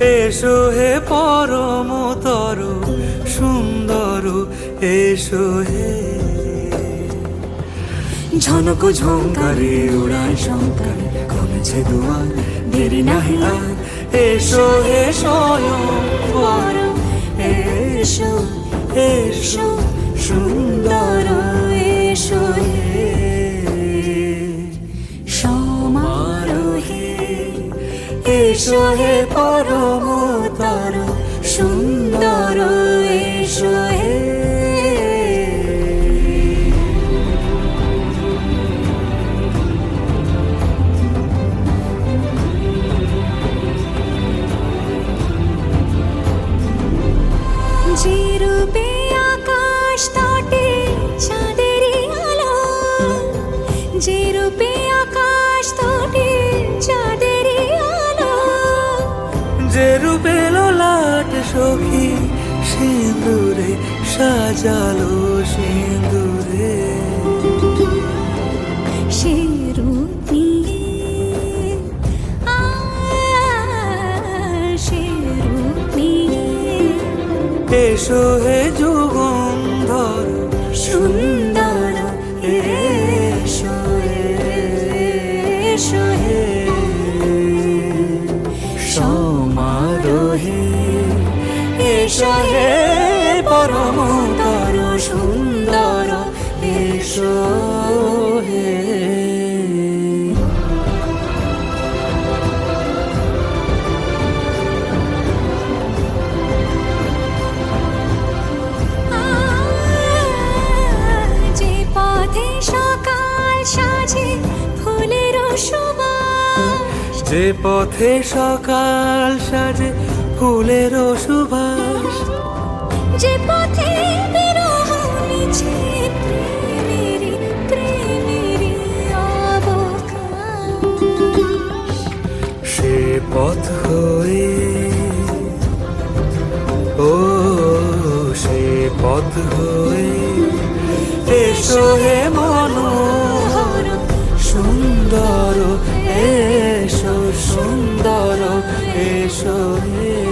এসো হে পরমতর সুন্দর, এসো হে। ঝনক ঝঙ্কারে উড়ায় শঙ্কারে কমেছে দুয়ার, দেরি নাহি আর। এসো হে স্বয়ং বর, এসো এসো সুন্দর, এসো হে সমারোহে। এসো হে পরমতর সুন্দর, এসো হে। যে রূপে আকাশ তটে চাঁদেরই আলো, যে রূপে আকাশ তটে চাঁদেরই আলো, যে রূপে ললাট সখী সিঁদুরে সাজালো সিঁদুরে। সে রূপ নিয়ে সে রূপ নিয়ে এসো হে যুগন্ধর সুন্দর, এসো এসো হে সমারোহে। এসো হে পরমতর সুন্দর, এসো হে। যে পথে সকাল সাজে ফুলের সুবাস, যে পথে সকাল সাজে ফুলের সুবাস, যে পথে বিরহ মিছে প্রেমেরই প্রেমেরই অবকাশ, সে পথ হয়ে ও সে পথ হয়ে এসো হে মনোহর সুন্দর, এসো সুন্দর, এসো হে।